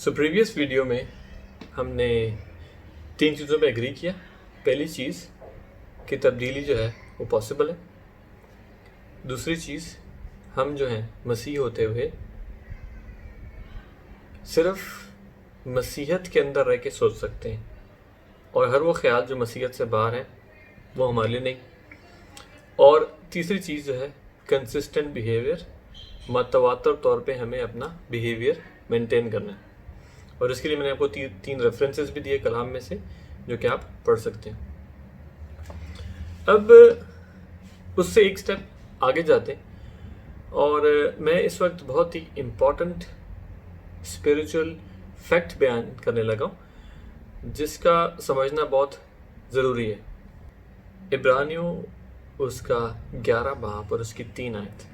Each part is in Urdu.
پریویس ویڈیو میں ہم نے 3 چیزوں پہ ایگری کیا. پہلی چیز کہ تبدیلی جو ہے وہ پاسبل ہے. دوسری چیز ہم جو ہیں مسیح ہوتے ہوئے صرف مسیحیت کے اندر رہ کے سوچ سکتے ہیں، اور ہر وہ خیال جو مسیحیت سے باہر ہے وہ ہمارے لیے نہیں. اور تیسری چیز جو ہے کنسسٹنٹ بیہیویئر، متواتر طور پہ ہمیں اپنا بیہیویئر مینٹین کرنا ہے. اور اس کے لیے میں نے آپ کو 3 ریفرنسز بھی دیے کلام میں سے جو کہ آپ پڑھ سکتے ہیں. اب اس سے ایک سٹیپ آگے جاتے ہیں، اور میں اس وقت بہت ہی امپورٹنٹ اسپریچول فیکٹ بیان کرنے لگا ہوں جس کا سمجھنا بہت ضروری ہے. عبرانیوں اس کا 11 باب اور اس کی 3 آیت.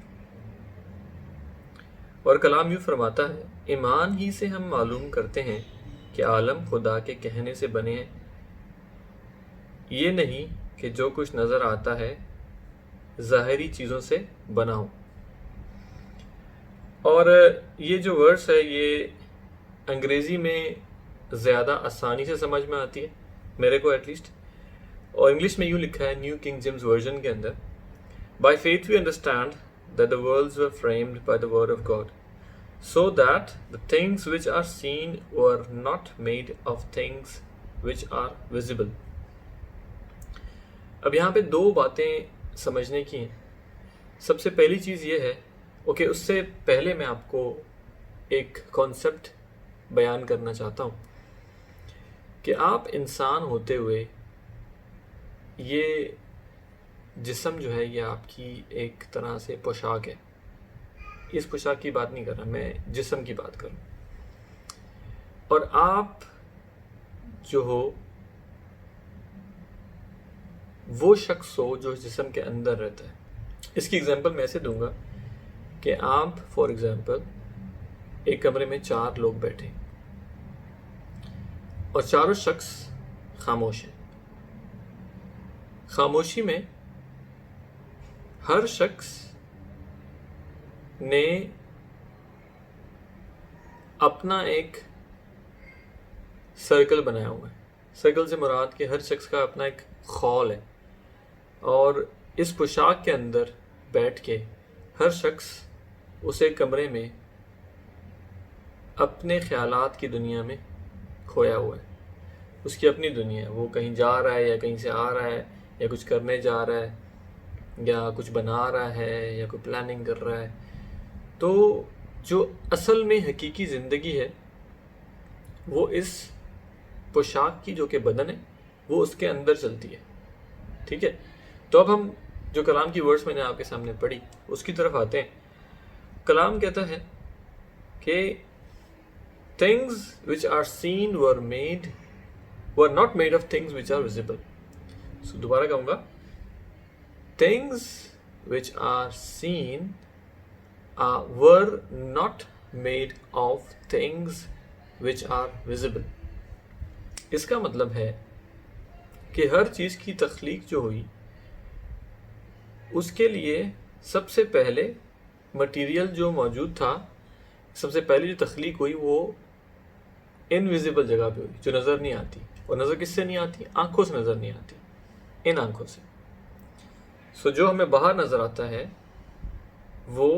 اور کلام یوں فرماتا ہے، ایمان ہی سے ہم معلوم کرتے ہیں کہ عالم خدا کے کہنے سے بنے ہیں، یہ نہیں کہ جو کچھ نظر آتا ہے ظاہری چیزوں سے بنا ہو. اور یہ جو ورڈس ہے یہ انگریزی میں زیادہ آسانی سے سمجھ میں آتی ہے، میرے کو ایٹ لیسٹ. اور انگلش میں یوں لکھا ہے نیو کنگ جیمز ورژن کے اندر، by faith we understand that the worlds were framed by the word of God, so that the things which are seen were not made of things which are visible. اب یہاں پہ 2 باتیں سمجھنے کی ہیں. سب سے پہلی چیز یہ ہے، اس سے پہلے میں آپ کو ایک کانسیپٹ بیان کرنا چاہتا ہوں کہ آپ انسان ہوتے ہوئے یہ جسم جو ہے یہ آپ کی ایک طرح سے پوشاک ہے. اس پوشاک کی بات نہیں کر رہا، میں جسم کی بات کر رہا ہوں. اور آپ جو ہو وہ شخص ہو جو جسم کے اندر رہتا ہے. اس کی ایگزامپل میں ایسے دوں گا کہ آپ فار ایگزامپل ایک کمرے میں 4 لوگ بیٹھے اور چاروں شخص خاموش ہیں. خاموشی میں ہر شخص نے اپنا ایک سرکل بنایا ہوا ہے. سرکل سے مراد کہ ہر شخص کا اپنا ایک خول ہے، اور اس پوشاک کے اندر بیٹھ کے ہر شخص اسے کمرے میں اپنے خیالات کی دنیا میں کھویا ہوا ہے. اس کی اپنی دنیا ہے، وہ کہیں جا رہا ہے یا کہیں سے آ رہا ہے یا کچھ کرنے جا رہا ہے یا کچھ بنا رہا ہے یا کوئی پلاننگ کر رہا ہے. تو جو اصل میں حقیقی زندگی ہے وہ اس پوشاک کی جو کہ بدن ہے وہ اس کے اندر چلتی ہے. ٹھیک ہے، تو اب ہم جو کلام کی ورڈز میں نے آپ کے سامنے پڑھی اس کی طرف آتے ہیں. کلام کہتا ہے کہ things which are seen were not made of things which are visible. So دوبارہ کہوں گا، things which are seen were not made of things which are visible. اس کا مطلب ہے کہ ہر چیز کی تخلیق جو ہوئی اس کے لیے سب سے پہلے مٹیریل جو موجود تھا، سب سے پہلے جو تخلیق ہوئی وہ انویزیبل جگہ پہ ہوئی، جو نظر نہیں آتی. اور نظر کس سے نہیں آتی؟ آنکھوں سے نظر نہیں آتی، ان آنکھوں سے. جو ہمیں باہر نظر آتا ہے وہ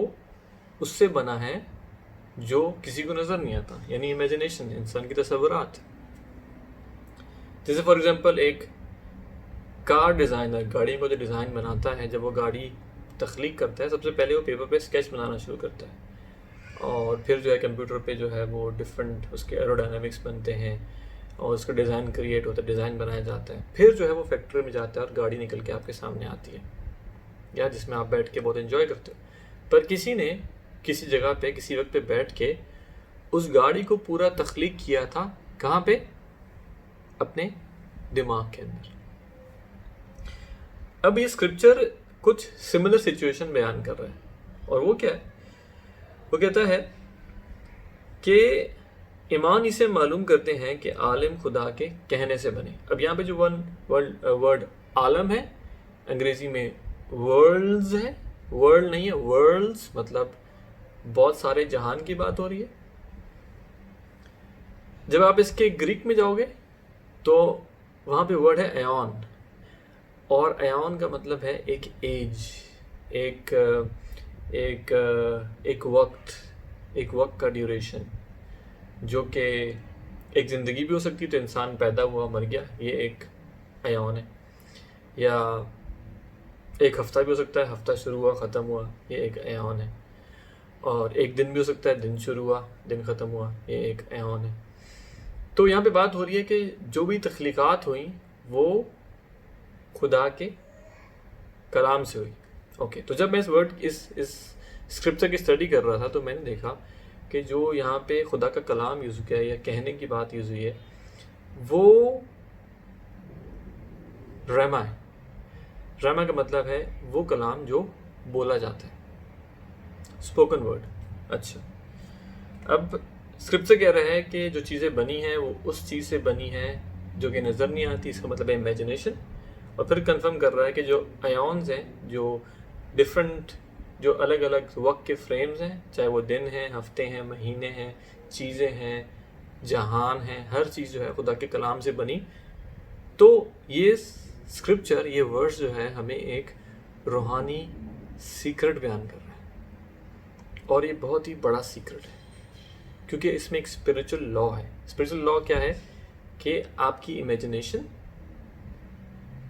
اس سے بنا ہے جو کسی کو نظر نہیں آتا، یعنی امیجنیشن، انسان کی تصورات. جیسے فار ایگزامپل ایک کار ڈیزائنر گاڑی کو جو ڈیزائن بناتا ہے، جب وہ گاڑی تخلیق کرتا ہے سب سے پہلے وہ پیپر پہ اسکیچ بنانا شروع کرتا ہے، اور پھر جو ہے کمپیوٹر پہ جو ہے وہ ڈفرینٹ اس کے ایروڈائنامکس بنتے ہیں اور اس کا ڈیزائن کریٹ ہوتا ہے، ڈیزائن بنایا جاتا ہے. پھر جو ہے وہ فیکٹری میں جاتا ہے اور گاڑی نکل کے آپ کے سامنے آتی ہے، یا جس میں آپ بیٹھ کے بہت انجوائے کرتے ہو. پر کسی نے کسی جگہ پہ کسی وقت پہ بیٹھ کے اس گاڑی کو پورا تخلیق کیا تھا. کہاں پہ؟ اپنے دماغ کے اندر. اب یہ اسکرپچر کچھ سملر سچویشن بیان کر رہا ہے، اور وہ کیا ہے؟ وہ کہتا ہے کہ ایمان اسے معلوم کرتے ہیں کہ عالم خدا کے کہنے سے بنے. اب یہاں پہ جو ورڈ عالم ہے انگریزی میں ورلڈز ہے، ورلڈ نہیں ہے، ورلڈز مطلب بہت سارے جہان کی بات ہو رہی ہے. جب آپ اس کے گریک میں جاؤ گے تو وہاں پہ ورڈ ہے ایون، اور ایون کا مطلب ہے ایک ایج، ایک ایک ایک وقت کا ڈیوریشن، جو کہ ایک زندگی بھی ہو سکتی ہے، تو انسان پیدا ہوا مر گیا، یہ ایک ایون ہے، یا ایک ہفتہ بھی ہو سکتا ہے، ہفتہ شروع ہوا ختم ہوا، یہ ایک ایون ہے، اور ایک دن بھی ہو سکتا ہے، دن شروع ہوا دن ختم ہوا، یہ ایک ایون ہے۔ تو یہاں پہ بات ہو رہی ہے کہ جو بھی تخلیقات ہوئیں وہ خدا کے کلام سے ہوئی۔ اوکے، تو جب میں اس اسکرپچر کی اسٹڈی کر رہا تھا تو میں نے دیکھا کہ جو یہاں پہ خدا کا کلام یوز کیا ہے یا کہنے کی بات یوز ہوئی ہے وہ ریما ہے۔ ریما کا مطلب ہے وہ کلام جو بولا جاتا ہے، اسپوکن ورڈ۔ اچھا، اب اسکرپچر کہہ رہا ہے کہ جو چیزیں بنی ہیں وہ اس چیز سے بنی ہیں جو کہ نظر نہیں آتی، اس کا مطلب ہے امیجنیشن، اور پھر کنفرم کر رہا ہے کہ جو ایونز ہیں، جو ڈفرینٹ، جو الگ الگ وقت کے فریمز ہیں، چاہے وہ دن ہیں، ہفتے ہیں، مہینے ہیں، چیزیں ہیں، جہان ہیں، ہر چیز جو ہے خدا کے کلام سے بنی۔ تو یہ اسکرپچر، یہ ورڈز جو ہے ہمیں ایک روحانی سیکرٹ بیان کر رہا ہے، اور یہ بہت ہی بڑا سیکرٹ ہے کیونکہ اس میں ایک اسپریچول لا ہے۔ اسپریچول لا کیا ہے کہ آپ کی امیجنیشن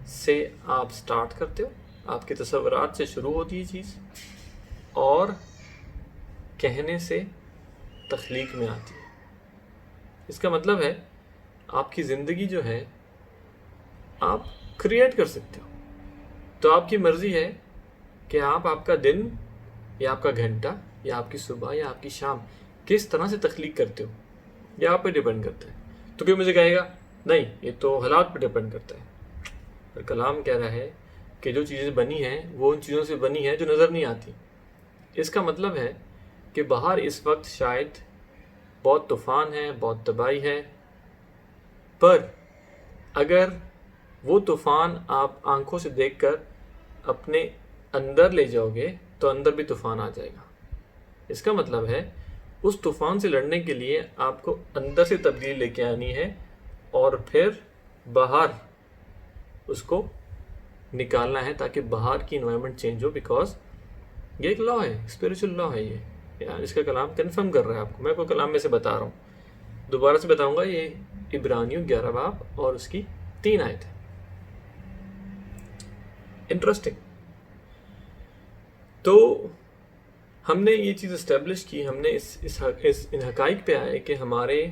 سے آپ سٹارٹ کرتے ہو، آپ کے تصورات سے شروع ہوتی ہے چیز، اور کہنے سے تخلیق میں آتی ہے۔ اس کا مطلب ہے آپ کی زندگی جو ہے آپ کریٹ کر سکتے ہو، تو آپ کی مرضی ہے کہ آپ کا دن یا آپ کا گھنٹہ یا آپ کی صبح یا آپ کی شام کس طرح سے تخلیق کرتے ہو، یہ آپ پہ ڈیپینڈ کرتا ہے۔ تو کوئی مجھے کہے گا نہیں، یہ تو حالات پہ ڈیپینڈ کرتا ہے، پر کلام کہہ رہا ہے کہ جو چیزیں بنی ہیں وہ ان چیزوں سے بنی ہیں جو نظر نہیں آتی۔ اس کا مطلب ہے کہ باہر اس وقت شاید بہت طوفان ہے، بہت تباہی ہے، پر اگر وہ طوفان آپ آنکھوں سے دیکھ کر اپنے اندر لے جاؤ گے تو اندر بھی طوفان آ جائے گا۔ اس کا مطلب ہے اس طوفان سے لڑنے کے لیے آپ کو اندر سے تبدیلی لے کے آنی ہے، اور پھر باہر اس کو نکالنا ہے تاکہ باہر کی انوائرمنٹ چینج ہو، بیکاز یہ ایک لا ہے، اسپریچول لا ہے۔ یہ اس کا کلام کنفرم کر رہا ہے آپ کو، میں کوئی کلام میں سے بتا رہا ہوں، دوبارہ سے بتاؤں گا، یہ عبرانیوں 11 باب اور اس کی 3 آیت ہے۔ انٹرسٹنگ۔ تو ہم نے یہ چیز اسٹیبلش کی، ہم نے ان حقائق پہ آئے کہ ہمارے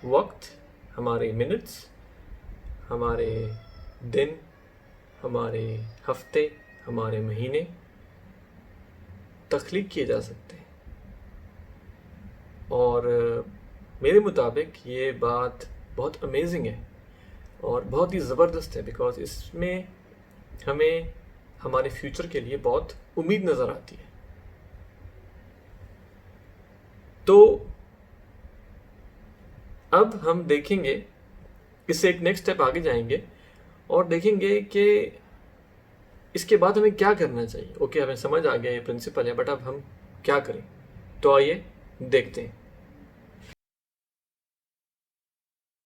وقت، ہمارے منٹس، ہمارے دن، ہمارے ہفتے، ہمارے مہینے تخلیق کیے جا سکتے ہیں، اور میرے مطابق یہ بات بہت امیزنگ ہے اور بہت ہی زبردست ہے، بیکاز اس میں ہمیں ہمارے فیوچر کے لیے بہت امید نظر آتی ہے۔ تو اب ہم دیکھیں گے، اس سے ایک نیکسٹ اسٹیپ آگے جائیں گے اور دیکھیں گے کہ اس کے بعد ہمیں کیا کرنا چاہیے۔ اوکے، ہمیں سمجھ آ گیا یہ پرنسپل ہے، بٹ اب ہم کیا کریں؟ تو آئیے دیکھتے ہیں۔